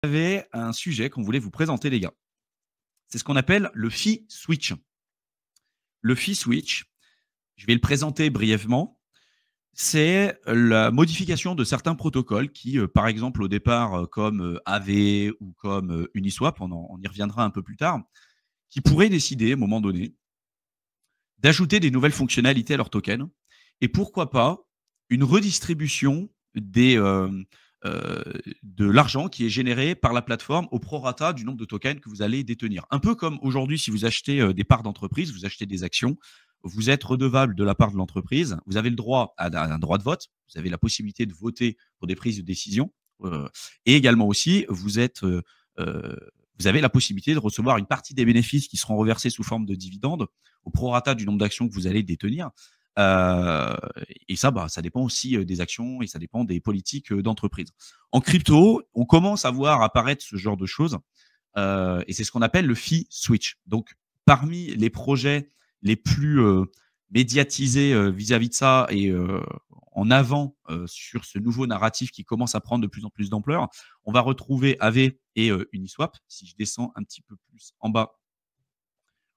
Avait un sujet qu'on voulait vous présenter, les gars. C'est ce qu'on appelle le fee switch. Le fee switch, je vais le présenter brièvement. C'est la modification de certains protocoles qui, par exemple, au départ, comme AV ou comme Uniswap, on y reviendra un peu plus tard, qui pourraient décider, à un moment donné, d'ajouter des nouvelles fonctionnalités à leur token. Et pourquoi pas une redistribution de l'argent qui est généré par la plateforme au prorata du nombre de tokens que vous allez détenir. Un peu comme aujourd'hui, si vous achetez des parts d'entreprise, vous achetez des actions, vous êtes redevable de la part de l'entreprise, vous avez le droit à un droit de vote, vous avez la possibilité de voter pour des prises de décision, et également aussi, vous avez la possibilité de recevoir une partie des bénéfices qui seront reversés sous forme de dividendes au prorata du nombre d'actions que vous allez détenir. Euh, et ça, ça dépend aussi des actions et ça dépend des politiques d'entreprise. En crypto, on commence à voir apparaître ce genre de choses et c'est ce qu'on appelle le fee switch. Donc, parmi les projets les plus médiatisés vis-à-vis de ça et en avant sur ce nouveau narratif qui commence à prendre de plus en plus d'ampleur, on va retrouver AV et Uniswap. Si je descends un petit peu plus en bas,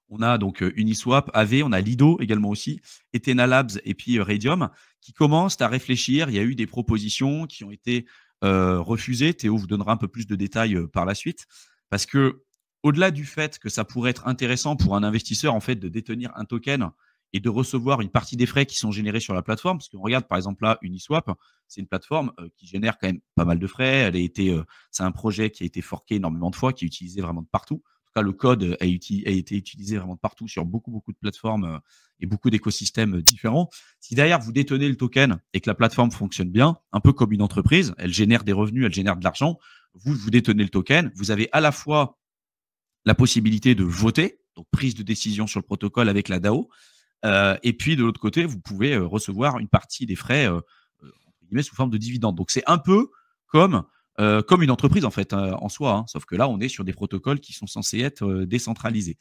on a donc Uniswap, AV, on a Lido également aussi, Ethena Labs et puis Radium qui commencent à réfléchir. Il y a eu des propositions qui ont été refusées. Théo vous donnera un peu plus de détails par la suite. Parce que au-delà du fait que ça pourrait être intéressant pour un investisseur en fait de détenir un token et de recevoir une partie des frais qui sont générés sur la plateforme, parce qu'on regarde par exemple là Uniswap, c'est une plateforme qui génère quand même pas mal de frais. C'est un projet qui a été forqué énormément de fois, qui est utilisé vraiment de partout. Le code a été utilisé vraiment partout sur beaucoup de plateformes et beaucoup d'écosystèmes différents. Si derrière vous détenez le token et que la plateforme fonctionne bien, un peu comme une entreprise, elle génère des revenus, elle génère de l'argent, vous détenez le token, vous avez à la fois la possibilité de voter, donc prise de décision sur le protocole avec la DAO, et puis de l'autre côté, vous pouvez recevoir une partie des frais entre guillemets, sous forme de dividendes. Donc c'est un peu comme une entreprise en fait en soi, hein, sauf que là on est sur des protocoles qui sont censés être décentralisés.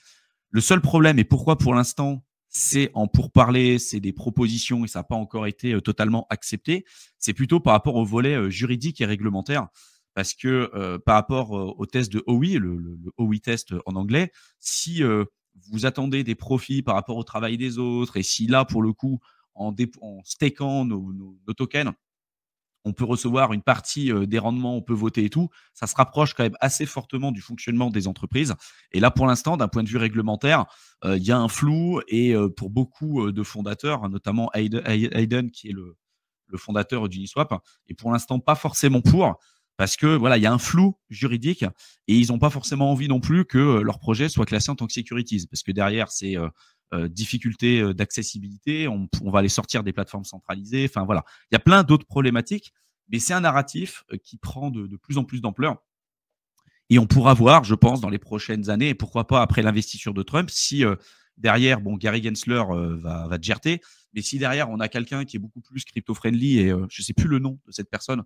Le seul problème et pourquoi pour l'instant c'est en pourparlers, c'est des propositions et ça n'a pas encore été totalement accepté, c'est plutôt par rapport au volet juridique et réglementaire. Parce que par rapport au test de OI, le OI test en anglais, si vous attendez des profits par rapport au travail des autres et si là, pour le coup, en stakant nos tokens, on peut recevoir une partie des rendements, on peut voter et tout, ça se rapproche quand même assez fortement du fonctionnement des entreprises. Et là, pour l'instant, d'un point de vue réglementaire, il y a un flou et pour beaucoup de fondateurs, notamment Hayden qui est le fondateur d'Uniswap, et pour l'instant pas forcément pour, parce que voilà, il y a un flou juridique et ils n'ont pas forcément envie non plus que leur projet soit classé en tant que securities, parce que derrière c'est difficulté d'accessibilité, on va les sortir des plateformes centralisées, enfin voilà, il y a plein d'autres problématiques, mais c'est un narratif qui prend de plus en plus d'ampleur. Et on pourra voir, je pense, dans les prochaines années, et pourquoi pas après l'investiture de Trump, si derrière, bon, Gary Gensler va jerter, mais si derrière, on a quelqu'un qui est beaucoup plus crypto-friendly, et je ne sais plus le nom de cette personne,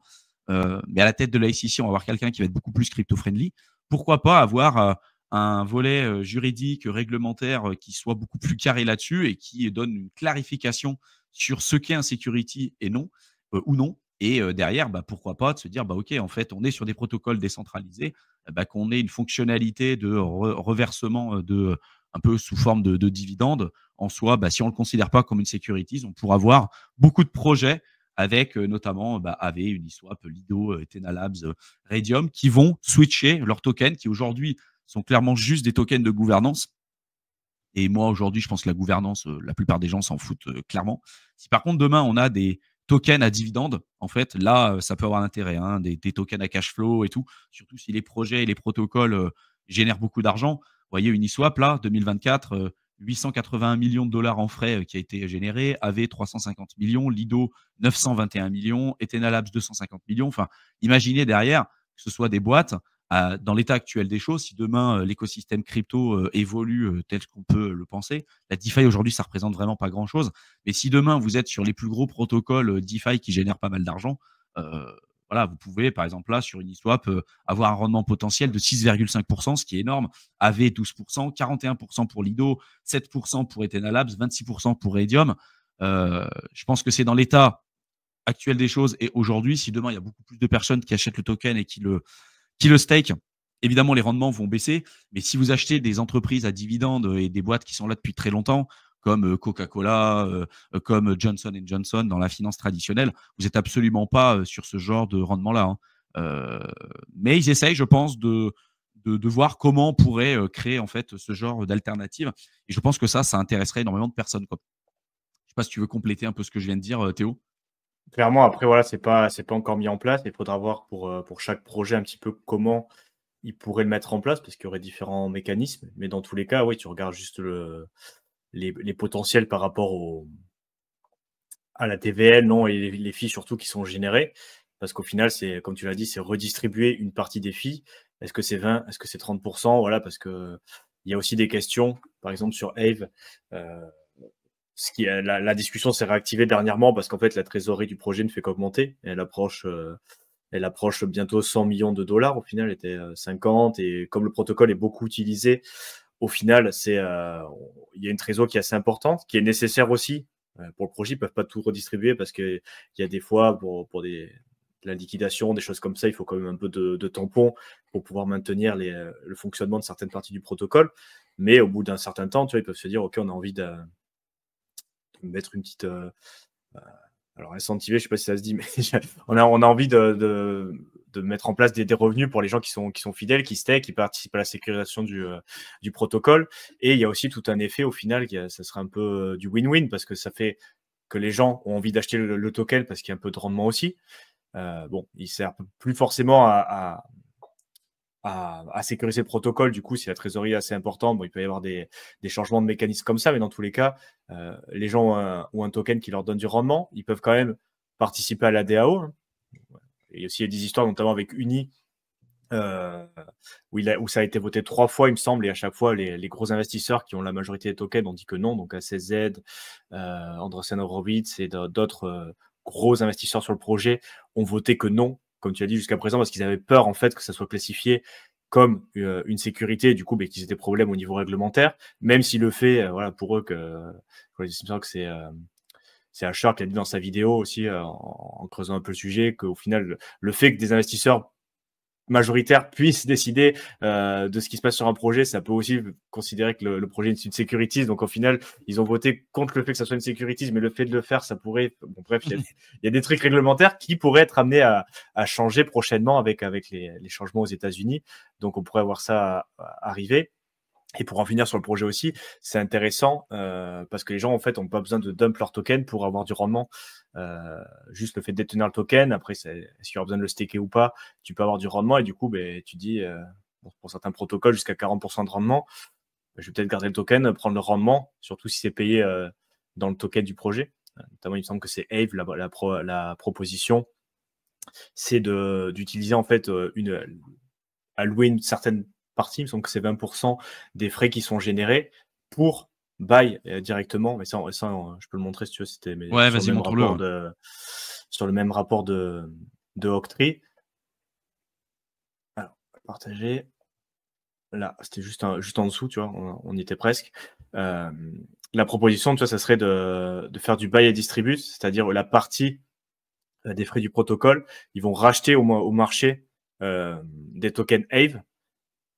mais à la tête de la SEC, on va avoir quelqu'un qui va être beaucoup plus crypto-friendly, pourquoi pas avoir un volet juridique, réglementaire qui soit beaucoup plus carré là-dessus et qui donne une clarification sur ce qu'est un security et non, ou non. Et derrière, pourquoi pas de se dire, OK, en fait, on est sur des protocoles décentralisés, qu'on ait une fonctionnalité de reversement un peu sous forme de dividendes. En soi, si on ne le considère pas comme une securities, on pourra avoir beaucoup de projets avec notamment AV, Uniswap, Lido, Ethena Labs, Radium, qui vont switcher leurs tokens, qui aujourd'hui sont clairement juste des tokens de gouvernance. Et moi, aujourd'hui, je pense que la gouvernance, la plupart des gens s'en foutent clairement. Si par contre, demain, on a des tokens à dividendes, en fait, là, ça peut avoir l'intérêt, hein, des tokens à cash flow et tout, surtout si les projets et les protocoles génèrent beaucoup d'argent. Vous voyez, Uniswap, là, 2024, 881 millions de dollars en frais qui a été généré, AV 350 millions, Lido 921 millions, Ethena Labs 250 millions. Enfin, imaginez derrière que ce soit des boîtes dans l'état actuel des choses, si demain l'écosystème crypto évolue tel qu'on peut le penser, la DeFi aujourd'hui, ça représente vraiment pas grand-chose. Mais si demain vous êtes sur les plus gros protocoles DeFi qui génèrent pas mal d'argent, voilà, vous pouvez, par exemple, là, sur Uniswap, avoir un rendement potentiel de 6,5%, ce qui est énorme. AV 12%, 41% pour Lido, 7% pour Ethena Labs, 26% pour Radium. Je pense que c'est dans l'état actuel des choses. Et aujourd'hui, si demain, il y a beaucoup plus de personnes qui achètent le token et qui Qui le stake, évidemment, les rendements vont baisser, mais si vous achetez des entreprises à dividendes et des boîtes qui sont là depuis très longtemps, comme Coca-Cola, comme Johnson Johnson dans la finance traditionnelle, vous n'êtes absolument pas sur ce genre de rendement-là, hein. Mais ils essayent, je pense, de voir comment on pourrait créer en fait ce genre d'alternative. Et je pense que ça intéresserait énormément de personnes, quoi. Je ne sais pas si tu veux compléter un peu ce que je viens de dire, Théo. Clairement, après, voilà, c'est pas encore mis en place. Il faudra voir pour chaque projet un petit peu comment ils pourraient le mettre en place parce qu'il y aurait différents mécanismes. Mais dans tous les cas, oui, tu regardes juste les potentiels par rapport à la TVL, non, et les fees surtout qui sont générées. Parce qu'au final, c'est, comme tu l'as dit, c'est redistribuer une partie des fees. Est-ce que c'est 20? Est-ce que c'est 30%? Voilà, parce que il y a aussi des questions. Par exemple, sur Ave, la discussion s'est réactivée dernièrement parce qu'en fait, la trésorerie du projet ne fait qu'augmenter. Elle approche bientôt 100 millions de dollars. Au final, elle était 50. Et comme le protocole est beaucoup utilisé, au final, il y a une trésor qui est assez importante, qui est nécessaire aussi pour le projet. Ils ne peuvent pas tout redistribuer parce qu'il y a des fois, pour la liquidation, des choses comme ça, il faut quand même un peu de tampon pour pouvoir maintenir le fonctionnement de certaines parties du protocole. Mais au bout d'un certain temps, tu vois, ils peuvent se dire, OK, on a envie de mettre une petite... alors, incentiver, je ne sais pas si ça se dit, mais on a envie de mettre en place des revenus pour les gens qui sont fidèles, qui stake, qui participent à la sécurisation du protocole. Et il y a aussi tout un effet, au final, ça sera un peu du win-win parce que ça fait que les gens ont envie d'acheter le token parce qu'il y a un peu de rendement aussi. Bon, il sert plus forcément à sécuriser le protocole. Du coup, si la trésorerie est assez importante, bon, il peut y avoir des changements de mécanismes comme ça, mais dans tous les cas, les gens ont un token qui leur donne du rendement. Ils peuvent quand même participer à la DAO. Hein. Il y a aussi des histoires, notamment avec Uni, où ça a été voté 3 fois, il me semble, et à chaque fois, les gros investisseurs qui ont la majorité des tokens ont dit que non. Donc ACZ, Andreessen Horowitz et d'autres gros investisseurs sur le projet ont voté que non, comme tu as dit jusqu'à présent, parce qu'ils avaient peur en fait que ça soit classifié comme une sécurité, et du coup, qu'ils aient des problèmes au niveau réglementaire, même si le fait, voilà, pour eux, c'est Asher qui a dit dans sa vidéo aussi, en creusant un peu le sujet, qu'au final, le fait que des investisseurs majoritaires puissent décider de ce qui se passe sur un projet, ça peut aussi considérer que le projet est une securities. Donc au final, ils ont voté contre le fait que ça soit une securities, mais le fait de le faire, ça pourrait... Bon, bref, il y a des trucs réglementaires qui pourraient être amenés à changer prochainement avec les changements aux États-Unis. Donc on pourrait voir ça arriver. Et pour en finir sur le projet aussi, c'est intéressant parce que les gens en fait n'ont pas besoin de dump leur token pour avoir du rendement. Juste le fait de détenir le token, après est-ce qu'il y aura besoin de le staker ou pas, tu peux avoir du rendement et du coup tu dis pour certains protocoles jusqu'à 40% de rendement, je vais peut-être garder le token, prendre le rendement, surtout si c'est payé dans le token du projet. Notamment il me semble que c'est Aave, la proposition, c'est d'utiliser en fait allouer une certaine partie, il me semble que c'est 20% des frais qui sont générés pour buy directement. Mais ça, je peux le montrer si tu veux, c'était Ouais, sur le vas-y, même montre-le. rapport Ouais. de Octree. Alors, partager. Là, c'était juste en dessous, tu vois, on y était presque. La proposition, tu vois, ça serait de faire du buy et distribute, c'est-à-dire la partie des frais du protocole, ils vont racheter au marché des tokens Aave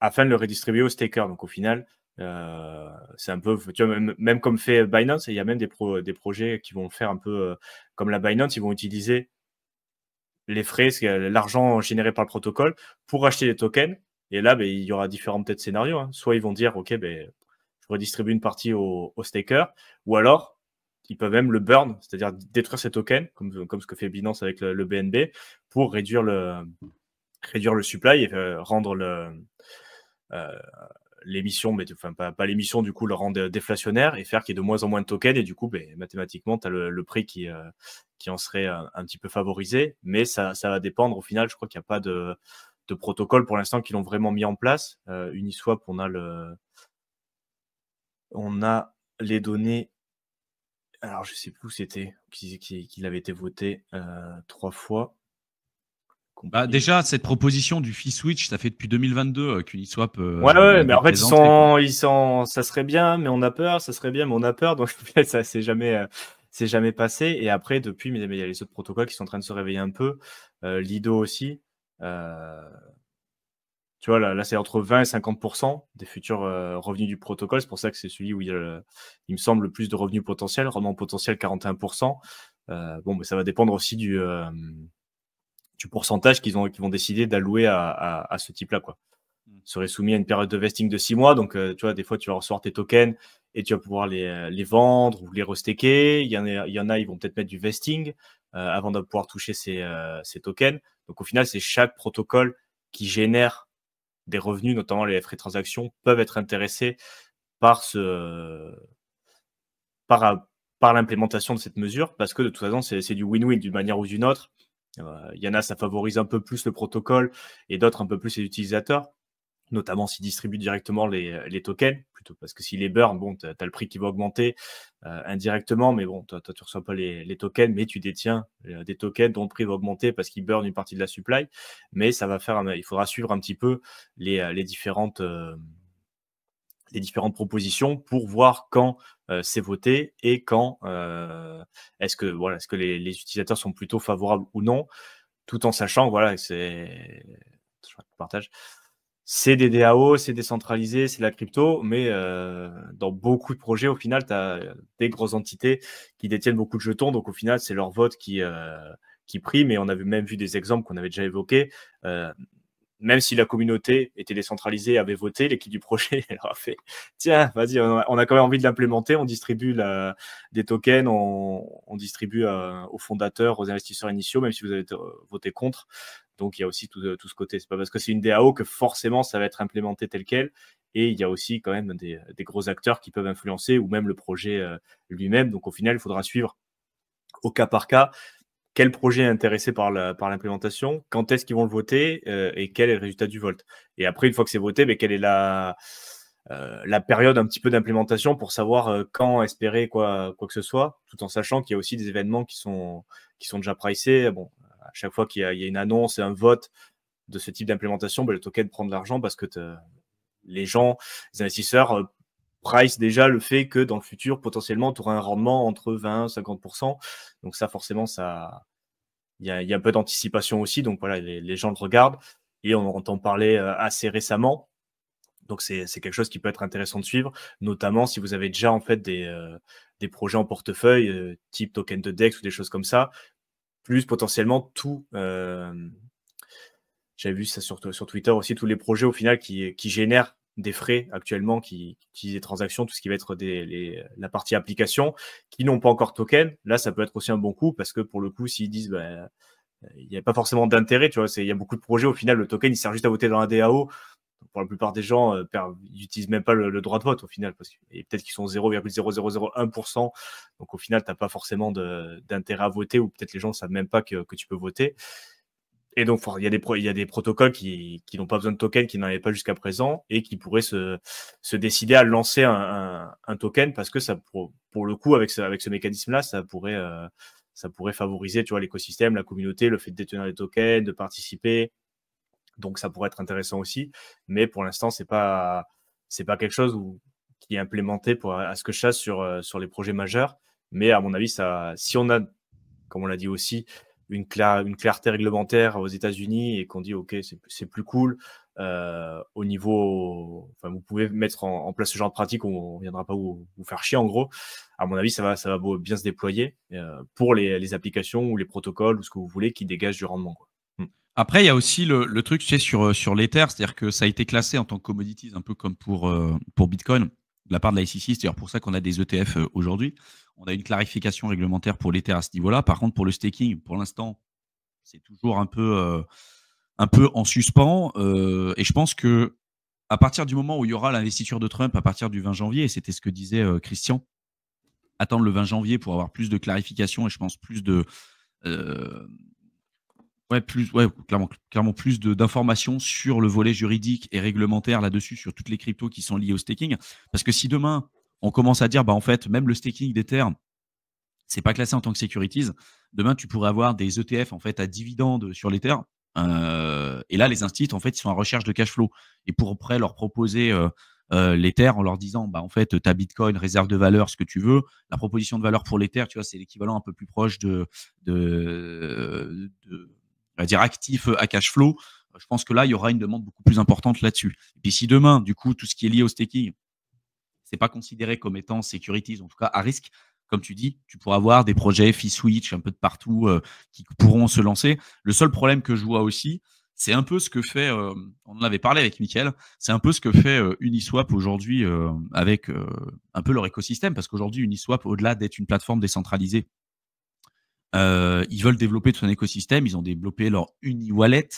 afin de le redistribuer aux stakers. Donc au final, c'est un peu, tu vois, même comme fait Binance, il y a même des projets qui vont le faire un peu comme la Binance, ils vont utiliser les frais, l'argent généré par le protocole pour acheter les tokens. Et là, il y aura différents peut-être scénarios. Hein. Soit ils vont dire, OK, je redistribue une partie aux stakers, ou alors ils peuvent même le burn, c'est-à-dire détruire ces tokens, comme ce que fait Binance avec le BNB, pour réduire le supply et rendre l'émission, mais enfin pas l'émission, du coup, le rendre déflationnaire et faire qu'il y ait de moins en moins de tokens. Et du coup, mathématiquement, tu as le prix qui en serait un petit peu favorisé. Mais ça va dépendre. Au final, je crois qu'il n'y a pas de protocole pour l'instant qui l'ont vraiment mis en place. Uniswap, on a les données. Alors, je sais plus où c'était, qu'il avait été voté 3 fois. Bah, déjà, cette proposition du fee switch, ça fait depuis 2022 qu'Uniswap Ouais, mais l'avait en fait, présenté, quoi. ça serait bien, mais on a peur, ça serait bien, mais on a peur. Donc, ça c'est jamais passé. Et après, depuis, mais il y a les autres protocoles qui sont en train de se réveiller un peu. Lido aussi. Tu vois, là c'est entre 20 et 50% des futurs revenus du protocole. C'est pour ça que c'est celui où il y a, il me semble, le plus de revenus potentiels. Rendement potentiel 41%. Bon, mais ça va dépendre aussi du pourcentage qu'ils vont décider d'allouer à ce type-là, quoi. Serait soumis à une période de vesting de 6 mois. Donc, tu vois, des fois, tu vas recevoir tes tokens et tu vas pouvoir les vendre ou les restaker. Il y en a, ils vont peut-être mettre du vesting avant de pouvoir toucher ces tokens. Donc, au final, c'est chaque protocole qui génère des revenus, notamment les frais de transaction, peuvent être intéressés par par l'implémentation de cette mesure, parce que de toute façon, c'est du win-win d'une manière ou d'une autre. Il y en a, ça favorise un peu plus le protocole et d'autres un peu plus les utilisateurs, notamment s'ils distribuent directement les tokens, plutôt parce que s'ils les burn, bon, tu as le prix qui va augmenter indirectement, mais bon, toi, tu ne reçois pas les tokens, mais tu détiens des tokens dont le prix va augmenter parce qu'ils burn une partie de la supply, mais ça va faire, il faudra suivre un petit peu les différentes propositions pour voir quand c'est voté et quand est-ce que les utilisateurs sont plutôt favorables ou non, tout en sachant voilà, c'est des DAO, c'est décentralisé, c'est de la crypto, mais dans beaucoup de projets, au final, tu as des grosses entités qui détiennent beaucoup de jetons, donc au final, c'est leur vote qui prime, et on avait même vu des exemples qu'on avait déjà évoqués. Même si la communauté était décentralisée et avait voté, l'équipe du projet elle leur a fait « Tiens, vas-y, on a quand même envie de l'implémenter, on distribue des tokens, on distribue aux fondateurs, aux investisseurs initiaux, même si vous avez voté contre. » Donc, il y a aussi tout ce côté. C'est pas parce que c'est une DAO que forcément ça va être implémenté tel quel. Et il y a aussi quand même des gros acteurs qui peuvent influencer, ou même le projet lui-même. Donc, au final, il faudra suivre au cas par cas quel projet est intéressé par l'implémentation, quand est-ce qu'ils vont le voter et quel est le résultat du vote. Et après, une fois que c'est voté, quelle est la période un petit peu d'implémentation pour savoir quand espérer quoi que ce soit, tout en sachant qu'il y a aussi des événements qui sont déjà pricés. Bon, à chaque fois qu'il y a une annonce et un vote de ce type d'implémentation, le token prend de l'argent parce que les investisseurs price déjà le fait que dans le futur, potentiellement, tu auras un rendement entre 20 et 50%. Donc ça, forcément, il y a un peu d'anticipation aussi. Donc voilà, les gens le regardent et on entend parler assez récemment. Donc c'est quelque chose qui peut être intéressant de suivre, notamment si vous avez déjà en fait des projets en portefeuille, type token de DEX ou des choses comme ça, plus potentiellement tout. J'avais vu ça sur Twitter aussi, tous les projets au final qui génèrent des frais actuellement, qui utilisent des transactions, tout ce qui va être la partie application, qui n'ont pas encore token. Là, ça peut être aussi un bon coup parce que pour le coup, s'ils disent il n'y a pas forcément d'intérêt, tu vois, il y a beaucoup de projets, au final, le token, il sert juste à voter dans la DAO. Pour la plupart des gens, ils n'utilisent même pas le droit de vote au final, et peut-être qu'ils sont 0,0001%. Donc au final, tu n'as pas forcément d'intérêt à voter, ou peut-être les gens ne savent même pas que tu peux voter. Et donc, il y a des protocoles qui n'ont pas besoin de token, qui n'en avaient pas jusqu'à présent, et qui pourraient se décider à lancer un token, parce que ça, pour le coup, avec ce mécanisme-là, ça pourrait favoriser, tu vois, l'écosystème, la communauté, le fait de détenir les tokens, de participer. Donc, ça pourrait être intéressant aussi. Mais pour l'instant, c'est pas quelque chose qui est implémenté à ce que je sache sur les projets majeurs. Mais à mon avis, si on a, comme on l'a dit aussi, une clarté réglementaire aux États-Unis et qu'on dit OK, c'est plus cool au niveau, enfin, vous pouvez mettre en place ce genre de pratique, on ne viendra pas vous faire chier en gros. À mon avis, ça va bien se déployer pour les applications ou les protocoles ou ce que vous voulez qui dégagent du rendement, quoi. Après, il y a aussi le truc, tu sais, sur l'Ether, c'est-à-dire que ça a été classé en tant que commodities, un peu comme pour Bitcoin, de la part de la SEC. C'est d'ailleurs pour ça qu'on a des ETF aujourd'hui. On a une clarification réglementaire pour l'Ether à ce niveau-là. Par contre, pour le staking, pour l'instant, c'est toujours un peu en suspens. Et je pense que à partir du moment où il y aura l'investiture de Trump, à partir du 20 janvier, et c'était ce que disait Christian, attendre le 20 janvier pour avoir plus de clarification et je pense plus de clairement plus d'informations sur le volet juridique et réglementaire là-dessus, sur toutes les cryptos qui sont liées au staking. Parce que si demain, on commence à dire, en fait, même le staking d'Ether, c'est pas classé en tant que securities, demain, tu pourrais avoir des ETF en fait à dividendes sur l'Ether. Et là, les instituts, en fait, ils sont en recherche de cash flow. Et pour après leur proposer l'Ether en leur disant, en fait, ta Bitcoin, réserve de valeur, ce que tu veux. La proposition de valeur pour l'Ether, tu vois, c'est l'équivalent un peu plus proche on va dire actif à cash flow. Je pense que là, il y aura une demande beaucoup plus importante là-dessus. Et puis si demain, du coup, tout ce qui est lié au staking, c'est pas considéré comme étant securities, en tout cas à risque, comme tu dis, tu pourras avoir des projets fee switch un peu de partout qui pourront se lancer. Le seul problème que je vois aussi, c'est un peu ce que fait, on en avait parlé avec Mickaël, c'est un peu ce que fait Uniswap aujourd'hui avec un peu leur écosystème, parce qu'aujourd'hui, Uniswap, au-delà d'être une plateforme décentralisée, ils veulent développer tout un écosystème. Ils ont développé leur Uni-Wallet,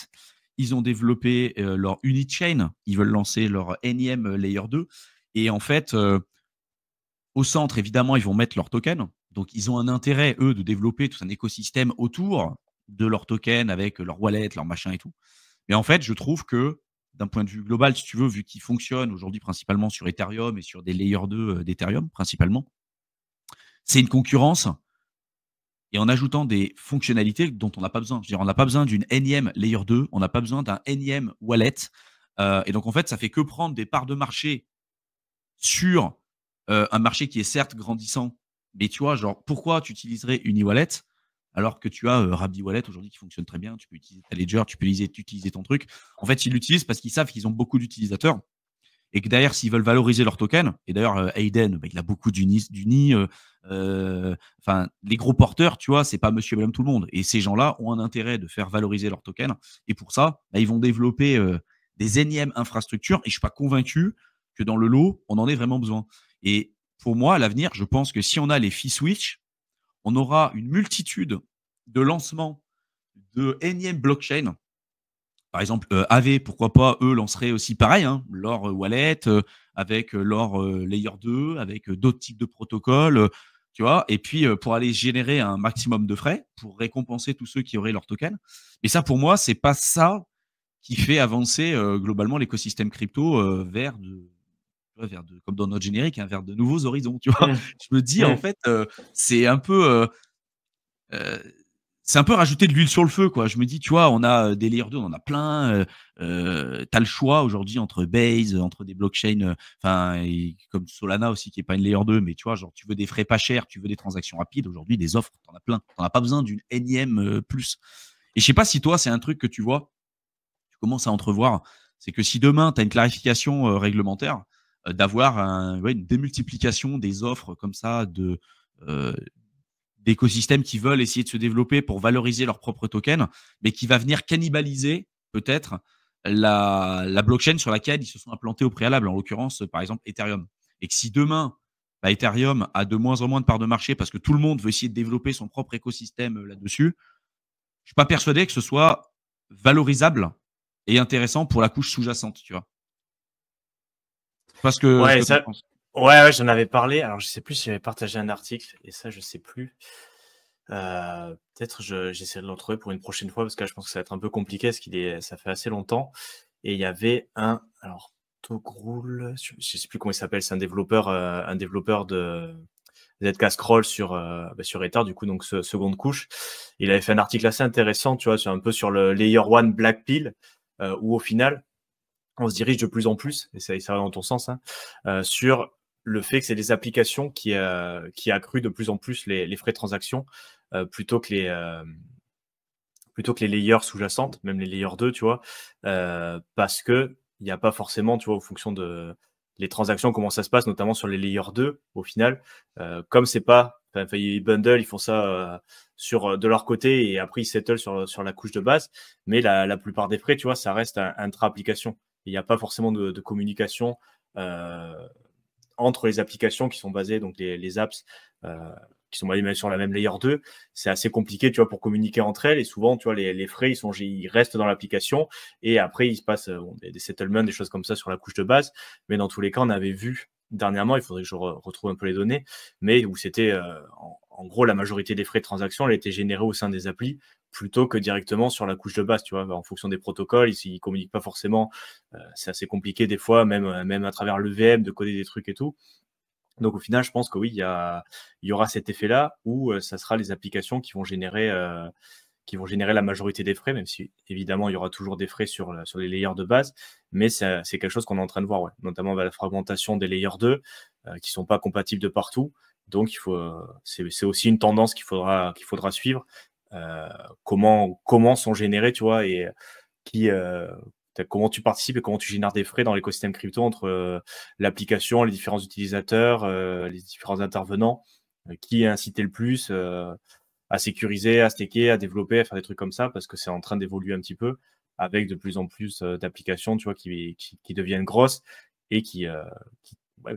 ils ont développé leur Uni-Chain, ils veulent lancer leur énième Layer 2. Et en fait, au centre, évidemment, ils vont mettre leur token. Donc, ils ont un intérêt, eux, de développer tout un écosystème autour de leur token avec leur wallet, leur machin et tout. Mais en fait, je trouve que d'un point de vue global, si tu veux, vu qu'ils fonctionnent aujourd'hui principalement sur Ethereum et sur des Layer 2 d'Ethereum principalement, c'est une concurrence et en ajoutant des fonctionnalités dont on n'a pas besoin. Je veux dire, on n'a pas besoin d'une énième Layer 2, on n'a pas besoin d'un énième wallet. Et donc, en fait, ça fait que prendre des parts de marché sur un marché qui est certes grandissant, mais tu vois, genre, pourquoi tu utiliserais une e-wallet alors que tu as Rabbi Wallet aujourd'hui qui fonctionne très bien, tu peux utiliser ta Ledger, tu peux utiliser ton truc. En fait, ils l'utilisent parce qu'ils savent qu'ils ont beaucoup d'utilisateurs et que derrière, s'ils veulent valoriser leur token, et d'ailleurs, Hayden, bah, il a beaucoup d'uni, enfin, les gros porteurs, tu vois, c'est pas monsieur et madame tout le monde. Et ces gens-là ont un intérêt de faire valoriser leur token. Et pour ça, bah, ils vont développer des énièmes infrastructures. Et je suis pas convaincu que dans le lot, on en ait vraiment besoin. Et pour moi, à l'avenir, je pense que si on a les fee switch, on aura une multitude de lancements de énièmes blockchain. Par exemple, AV, pourquoi pas, eux lanceraient aussi pareil, hein, leur wallet avec leur layer 2, avec d'autres types de protocoles, tu vois, et puis pour aller générer un maximum de frais, pour récompenser tous ceux qui auraient leur token. Mais ça, pour moi, c'est pas ça qui fait avancer globalement l'écosystème crypto comme dans notre générique, hein, vers de nouveaux horizons, tu vois. Je me dis, en fait, c'est un peu c'est un peu rajouter de l'huile sur le feu, quoi. Je me dis, tu vois, on a des layers 2, on en a plein. Tu as le choix aujourd'hui entre Base, entre des blockchains, enfin, comme Solana aussi, qui n'est pas une layer 2, mais tu vois, genre, tu veux des frais pas chers, tu veux des transactions rapides. Aujourd'hui, des offres, tu en as plein. Tu n'en as pas besoin d'une énième plus. Et je sais pas si toi, c'est un truc que tu vois, tu commences à entrevoir. C'est que si demain, tu as une clarification réglementaire, d'avoir une démultiplication des offres comme ça euh, d'écosystèmes qui veulent essayer de se développer pour valoriser leur propre token, mais qui va venir cannibaliser peut-être la blockchain sur laquelle ils se sont implantés au préalable, en l'occurrence, par exemple, Ethereum. Et que si demain, bah, Ethereum a de moins en moins de parts de marché parce que tout le monde veut essayer de développer son propre écosystème là-dessus, je ne suis pas persuadé que ce soit valorisable et intéressant pour la couche sous-jacente, tu vois. Parce que ce Ouais, que tu en ça, penses. ouais, j'en avais parlé. Alors, je sais plus si j'avais partagé un article, et ça, je sais plus. Peut-être j'essaie de le retrouver pour une prochaine fois, parce que là, je pense que ça va être un peu compliqué, parce ça fait assez longtemps. Et il y avait alors, Togrul, je sais plus comment il s'appelle, c'est un développeur de ZK Scroll sur Ether, du coup, donc seconde couche. Il avait fait un article assez intéressant, tu vois, sur le Layer 1 Black Pill, où au final, on se dirige de plus en plus, et ça va dans ton sens, hein, sur le fait que c'est les applications qui accruent de plus en plus les frais de transaction, plutôt que les layers sous-jacentes, même les layers 2, tu vois, parce que il n'y a pas forcément, tu vois, en fonction de les transactions, comment ça se passe, notamment sur les layers 2, au final, comme c'est pas, enfin, ils bundle, ils font ça de leur côté, et après ils settle sur la couche de base, mais la plupart des frais, tu vois, ça reste intra-application. Il n'y a pas forcément de communication entre les applications qui sont basées, donc les apps qui sont basées sur la même layer 2. C'est assez compliqué, tu vois, pour communiquer entre elles. Et souvent, tu vois, les frais, ils restent dans l'application. Et après, il se passe des settlements, des choses comme ça sur la couche de base. Mais dans tous les cas, on avait vu dernièrement, il faudrait que je retrouve un peu les données, mais où c'était, en gros, la majorité des frais de transaction, elle était générée au sein des applis plutôt que directement sur la couche de base, tu vois, en fonction des protocoles, ils communiquent pas forcément, c'est assez compliqué des fois, même à travers l'EVM, de coder des trucs et tout. Donc au final, je pense que oui, il y aura cet effet-là où ça sera les applications qui vont générer la majorité des frais, même si évidemment il y aura toujours des frais sur les layers de base, mais c'est quelque chose qu'on est en train de voir, ouais. Notamment avec la fragmentation des layers 2 qui sont pas compatibles de partout. Donc c'est aussi une tendance qu'il faudra suivre. Comment sont générés, tu vois, et comment tu participes et comment tu génères des frais dans l'écosystème crypto entre l'application, les différents utilisateurs, les différents intervenants, qui est incité le plus à sécuriser, à staker, à développer, à faire des trucs comme ça, parce que c'est en train d'évoluer un petit peu avec de plus en plus d'applications, tu vois, qui deviennent grosses et qui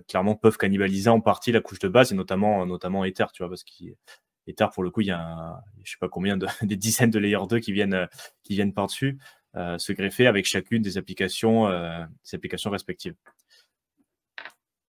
clairement peuvent cannibaliser en partie la couche de base, et notamment Ether, tu vois, parce qu'Ether, pour le coup, il y a je sais pas combien des dizaines de layer 2 qui viennent par-dessus se greffer avec chacune des applications respectives.